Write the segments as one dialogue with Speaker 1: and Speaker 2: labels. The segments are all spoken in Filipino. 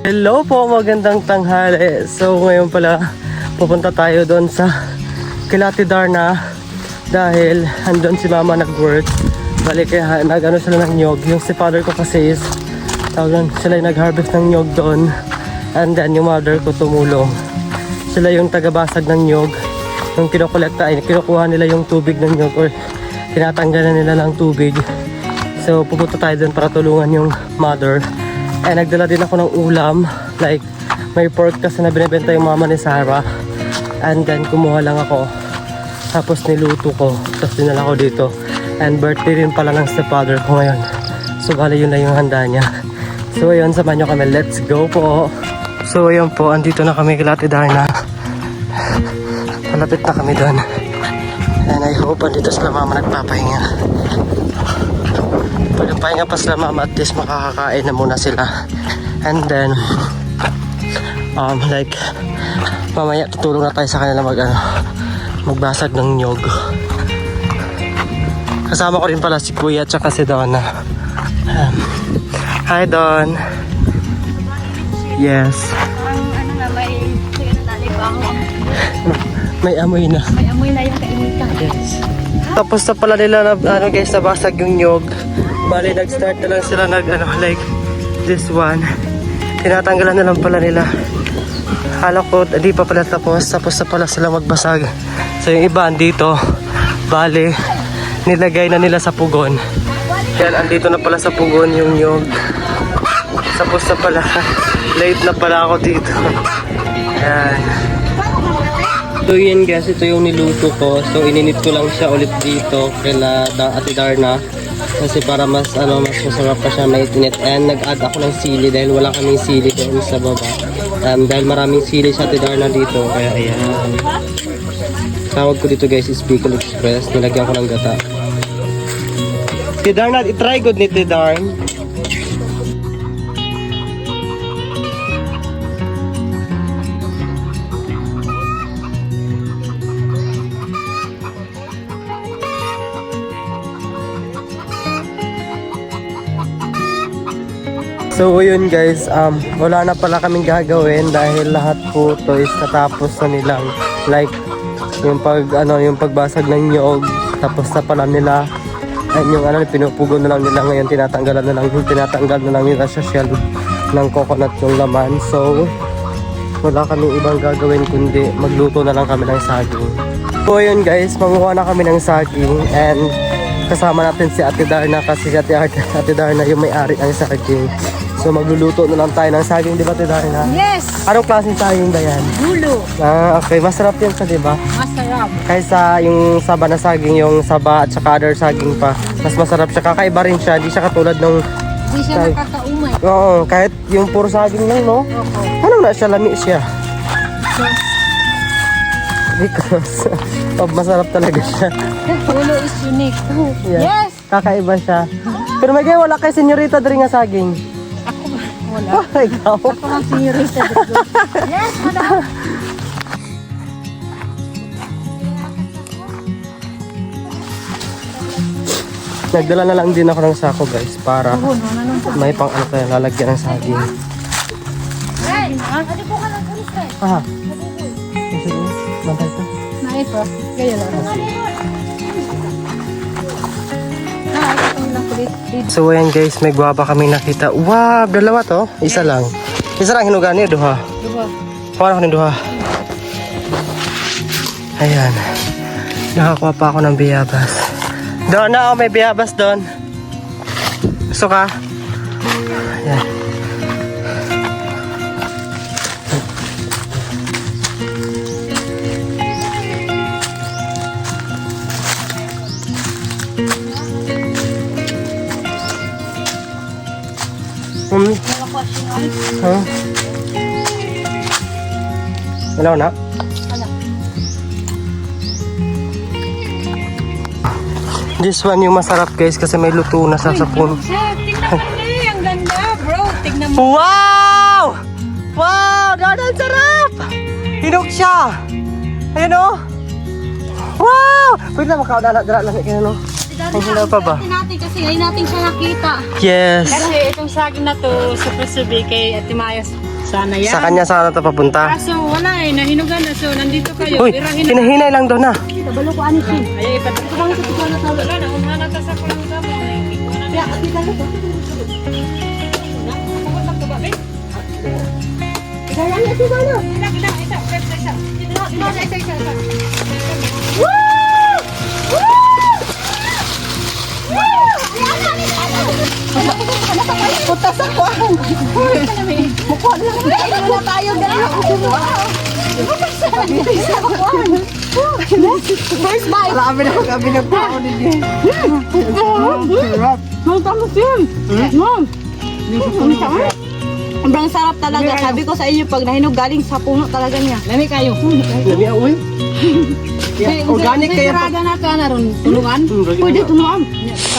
Speaker 1: Hello po, magandang tanghali. So ngayon pala pupunta tayo doon sa Kilati Darna dahil andun si mama nag-work. Balik kaya nag-ano sila ng nyog. Yung si father ko kasi is sila yung nag-harvest ng nyog doon. And then yung mother ko tumulong. Sila yung tagabasag ng nyog. Yung kinukuha nila yung tubig ng nyog or tinatanggalan nila ng tubig. So pupunta tayo doon para tulungan yung mother. And nagdala din ako ng ulam. Like may pork kasi na binibenta yung mama ni Sarah. And then kumuha lang ako. Tapos niluto ko. Tapos dinala ko dito. And birthday rin pala ng stepfather ko ngayon. So bali yun na yung handa niya. So ayun, samahan nyo kami. Let's go po. So ayun po, andito na kami kay Ate Darna. Malapit na kami doon. And I hope andito sila mama nagpapahinga. Pag nagpahinga pa sila mama, at least makakakain na muna sila. And then like mamaya tutulong na tayo sa kanila magbasag ng nyog. Kasama ko rin pala si Kuya at saka si Donna. Hi Don. Yes. May amoy na.
Speaker 2: May amoy na yung kainitan.
Speaker 1: Yes. Tapos na pala nila guys, nabasag yung nyog. Bali nag-start na lang sila like this one. Tinatanggalan na lang pala nila. Hala ko, hindi pa pala tapos na pala sila magbasag. So yung iba andito, bali nilagay na nila sa pugon. Yan, andito na pala sa pugon yung nyog. Tapos na pala, late na pala ako dito. Yan. So yun guys, ito yung niluto ko. So ininit ko lang siya ulit dito kila Ate Darna. Kasi para mas masarap pa siya maitinit. And nag-add ako ng sili dahil wala kaming sili doon sa baba. Dahil maraming sili sa Ate Darna dito. Kaya ayan. Tawag ko dito guys is Bicol Express. Nilagyan ko ng gata. Ate Darna, itry good ni Ate Darn. So yun guys, wala na pala kaming gagawin dahil lahat po to is natapos na nilang like yung pagbasag ng nyog, tapos na pala nila. And yung pinupugo na lang nila ngayon, tinatanggal na lang nila sa shell ng coconut yung laman. So wala kaming ibang gagawin kundi magluto na lang kami ng saging. So yun guys, manguha na kami ng saging and kasama natin si Ate Darna kasi si Ate Darna yung may-ari ng saging. So magluluto na lang tayo ng saging, di ba Ate Darna?
Speaker 2: Yes!
Speaker 1: Anong klaseng saging ba yan?
Speaker 2: Gulo.
Speaker 1: Okay. Masarap yan siya, di ba?
Speaker 2: Masarap.
Speaker 1: Kaysa yung saba na saging, yung saba at saka other saging pa. Mas masarap siya. Kakaiba rin siya. Di siya katulad nung...
Speaker 2: Hindi siya nakakaumay.
Speaker 1: Oo, kahit yung puro saging lang, no?
Speaker 2: Opo.
Speaker 1: Ano na siya? Lami siya. Because masarap talaga siya.
Speaker 2: Gulo is unique.
Speaker 1: Yeah.
Speaker 2: Yes!
Speaker 1: Kakaiba siya. Pero may wala kay senyorita diri nga saging.
Speaker 2: Wala.
Speaker 1: Ikaw?
Speaker 2: Ako ang senyorita. Yes, madam.
Speaker 1: Nagdala na lang din ako ng sako guys para may pang tayo lalagyan ng saging.
Speaker 2: Hey! Ate po ka ng pulis tayo.
Speaker 1: Aha. Sige, bantay ka.
Speaker 2: Naipa. Gaya lang.
Speaker 1: So ayan guys, may guwaba kami nakita. Wow, dalawa to? Isa lang. Isa lang hinugan niya, duha.
Speaker 2: Duha.
Speaker 1: Kuha ko ng duha. Ayan. Nakakuha pa ako ng biyabas. Doon na, may biyabas doon. Gusto ka? Ayan. Huh? Hello na? This one yung masarap guys kasi may luto na sa sapon.
Speaker 2: Tingnan mo na, ang ganda bro. Tingnan mo.
Speaker 1: Wow! Wow! Ang sarap! Hinog siya! Ayan o! Wow! Pwede na makaudala-dala lang kayo no? Ang hilaw pa ba?
Speaker 2: natin kasi ngayon natin siya nakita.
Speaker 1: Yes.
Speaker 3: Kasi itong saging na to, supposed to be kay Ate Maya sana yan.
Speaker 1: Sa kanya sana ito papunta.
Speaker 3: Kaso wala eh, nahinugan na. So nandito kayo.
Speaker 1: Uy,
Speaker 3: Birahin na.
Speaker 1: hinahinay lang daw na.
Speaker 2: Kabalo ko ani siya.
Speaker 3: Ay, ipatak ko lang sa tignan na tawag. Wala na, umana ta sa kulang sa mo.
Speaker 2: Kaya ati ka lang.
Speaker 3: Pupunta ka ba, eh?
Speaker 2: Kaya niya si Balo.
Speaker 3: Isa.
Speaker 2: Woo! Woo! Putas ako. Mukha lang. Ano na tayo dalawa. First bite.
Speaker 1: Marami na kami nagpao din.
Speaker 2: Ang tamas yun. Sobrang sarap talaga. Sabi ko sa inyo, pag nahinog galing sa puno talaga niya.
Speaker 3: Lami kayo.
Speaker 1: Labi ako eh. Organic kaya pag...
Speaker 3: na ka na ron. Tulungan.
Speaker 2: Pwede tumuam.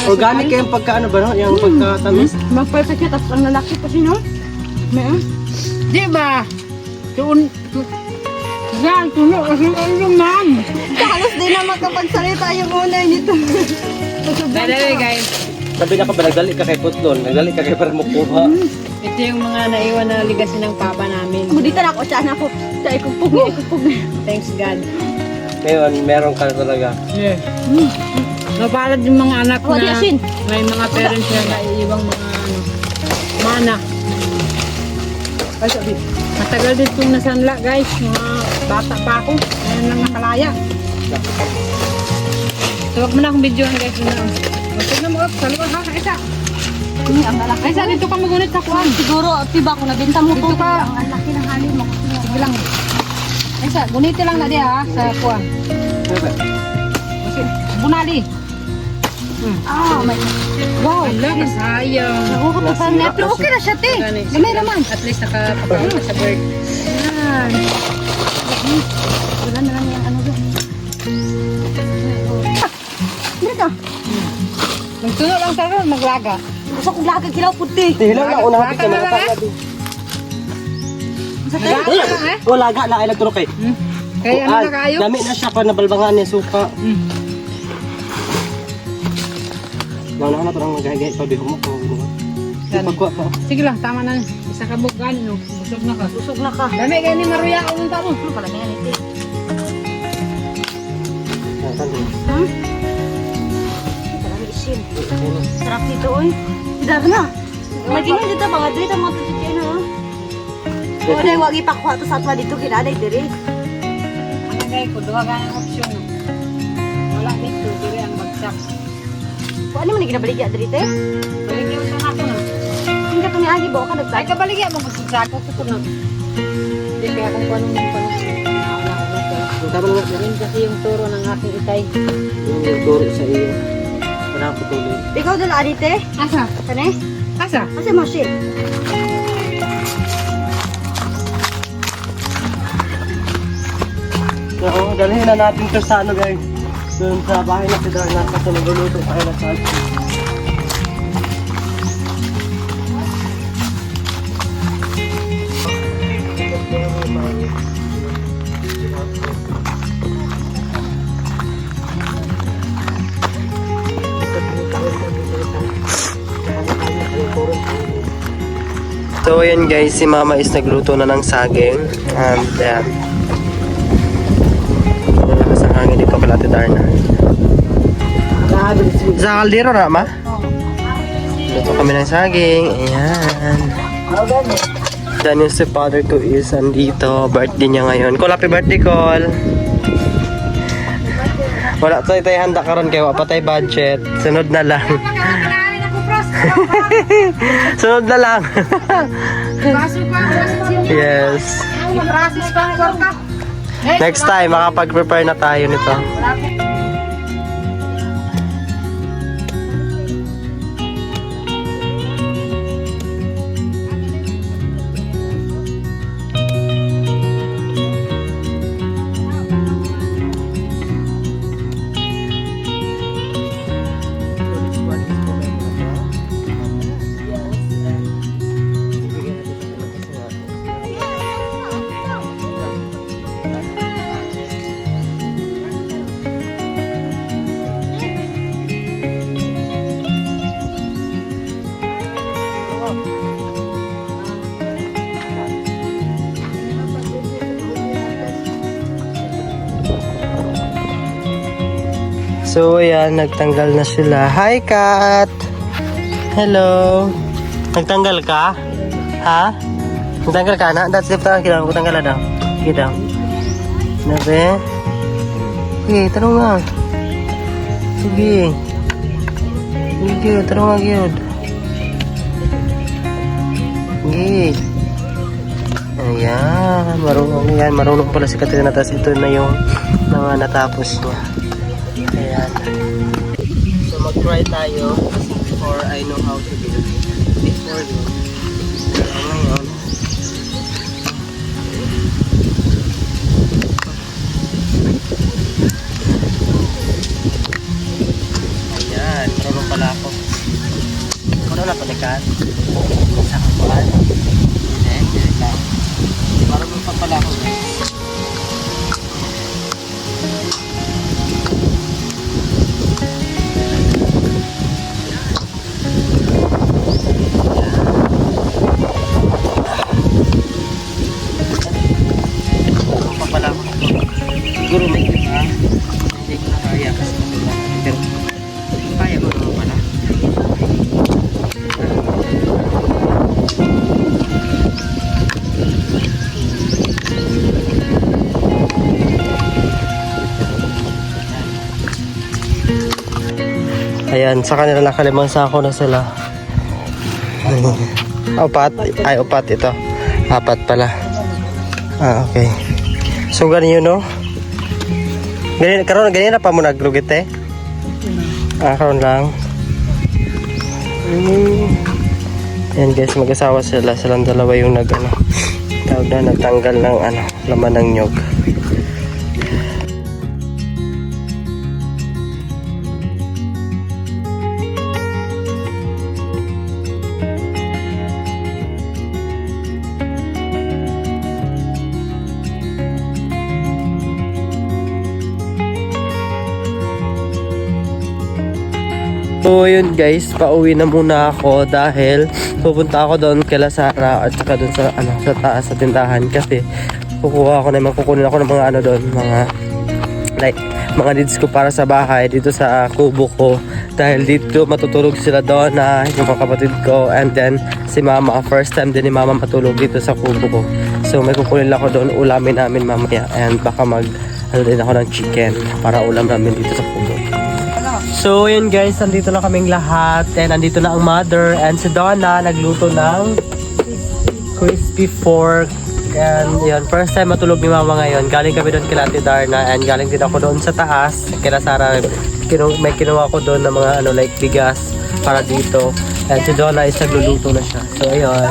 Speaker 1: Organic kaya pagka ano ba no? Yung pagkatamis.
Speaker 2: Mag-perfect yun. Tapos ang lalaki pa siya, no?
Speaker 3: Di ba? Tuon. Yan, tulo. Kasi yung man.
Speaker 2: Halos di na makapagsalita yung unay nito.
Speaker 3: Dali guys.
Speaker 1: Sabi na ka ba, nagdali ka kay Putlon, nagdali ka kay para makuha.
Speaker 3: Ito yung mga naiwan na ligasin ng papa namin.
Speaker 2: Dito na ako, siya ako. Siya ikupog.
Speaker 3: Thanks God.
Speaker 1: Ngayon, meron ka na talaga.
Speaker 3: Yeah. Napalad yung mga anak
Speaker 2: Oh, di
Speaker 3: na
Speaker 2: asin.
Speaker 3: may mga parents na naiiwang mga ano, mana. Ay, sabi, matagal din itong nasanla guys. Mga bata pa ako. Ngayon lang nakalaya. So, wag mo na akong videohan guys. Huwag na mo up. Sa luwa ha, Kaisa.
Speaker 2: Ang lalaki.
Speaker 3: Kaisa, dito ka magunit sa kuwan.
Speaker 2: Siguro, tiba ko nabenta mo
Speaker 3: Dito
Speaker 2: to.
Speaker 3: ka.
Speaker 2: Ang laki ng hali mo.
Speaker 3: Sige lang. Kaisa, guniti lang na di ha, sa kuwan. Kasi, bunali.
Speaker 2: Ah, may...
Speaker 3: Wow, ala, kasayang.
Speaker 2: Nakuha pa net. Pero okay na siya, te. Gamay naman.
Speaker 3: At least nakapakain ka sa bird.
Speaker 2: Yan. Wala na lang yung ano doon. Dito.
Speaker 3: Magtuno lang sa ron, maglaga.
Speaker 2: Gusto kong lagag kilaw puti.
Speaker 1: Hilang na, una hapit ka na natin.
Speaker 2: Sa tayo.
Speaker 3: Maglaga lang eh.
Speaker 1: O, laga na, ay nagturo kay.
Speaker 3: Kaya ano na kayo?
Speaker 1: Dami na siya pa nabalbangan niya, suka. Nauna ka na parang magahigay, pabiho mo kung ano ba. Pagkuha pa.
Speaker 3: Sige lang, tama na. Isa ka bukan, no? Busog na ka.
Speaker 2: Busog na ka.
Speaker 3: Dami kayo ni Maruya ako ng tamo.
Speaker 2: Ano pala na yan, ite?
Speaker 1: Ha?
Speaker 2: Marami isin. Sarap nito, oy. Sidar na. Magiging dito, mga dito, mga tututin, no? O, na wag ipakuha to sa atwa dito, kinaday, dire.
Speaker 3: Ano kayo ko, duha ka ng opsyon, no? Wala dito, dire ang bagsak.
Speaker 2: O, ano mo na ginabaligya, dire, te?
Speaker 3: Baligyan mo sa ato na.
Speaker 2: Hindi ka itong agi, ba ka
Speaker 3: Ay,
Speaker 2: nagtag?
Speaker 3: kabaligyan mo, magsasako ko na. Hindi kaya kung paano mo pa
Speaker 1: Ang tama nga,
Speaker 3: Yun kasi yung turo ng aking itay.
Speaker 1: yung turo sa iyo. Para patuloy.
Speaker 2: Ikaw doon, adi, te?
Speaker 3: Asa?
Speaker 2: Kane?
Speaker 3: Asa?
Speaker 2: Kasi machine.
Speaker 1: Oo, dalhin na natin to sa ano guys. Doon sa bahay na si Darna kasi nagluluto tayo na sa So ayan guys, si Mama is nagluto na ng saging and malakas ang hangin dito kay Ate Darna. Sa kaldero na ma? Luto kami ng saging, ayan. Dan yung si father ko is andito, birthday niya ngayon. Call, happy birthday call! Wala tayo handa karon kay wala pa tayo budget. Sunod na lang. Sunod na lang. Yes. Next time, makapag-prepare na tayo nito. So, ayan, nagtanggal na sila. Hi, Kat! Hello! Nagtanggal ka? Ha? Nagtanggal ka na? That's the time. Nagtanggal na daw. Kita. Nabe? Sige, tanong nga. Sige. Sige, tanong nga, Gyud. Sige. Ayan, marunong pala si Katrina. Tapos ito na yung mga natapos niya. Ayan. So mag-try tayo kasi before I know how to do it. Before yun. So ngayon. Ayan, marunong pala ako. Marunong na palikan. Sa kapuan. Marunong pa pala ako. Marunong pa pala ako. Siguro may iba. Hindi ko na kaya kasi matulad. Pero kaya ko naman pala. Ayan, sa kanila nakalimang sako na sila. Apat? Ay, upat ito. Apat pala. Ah, okay. So, ganyan yun, no? Ganyan na pa mo naglugit, eh? Ah, karoon lang. Ayan, guys, mag-asawa sila. Silang dalawa yung tawag na, nagtanggal ng, laman ng nyog. So yun guys, pauwi na muna ako dahil pupunta ako doon kila Sarah at saka doon sa sa taas sa tindahan kasi kukunin ako ng mga doon, mga needs ko para sa bahay dito sa kubo ko dahil dito matutulog sila doon na yung mga kapatid ko and then si mama, first time din ni mama matulog dito sa kubo ko. So may kukunin lang ako doon, ulamin namin mamaya and baka din ako ng chicken para ulam namin dito sa kubo. So yun guys, nandito na kaming lahat and nandito na ang mother and si Donna nagluto ng crispy pork and yun, first time matulog ni mama ngayon. Galing kami doon kila Ate Darna and galing din ako doon sa taas kila Sarah. May kinuha ko doon ng mga bigas para dito and si Donna is nagluluto na siya. So ayun.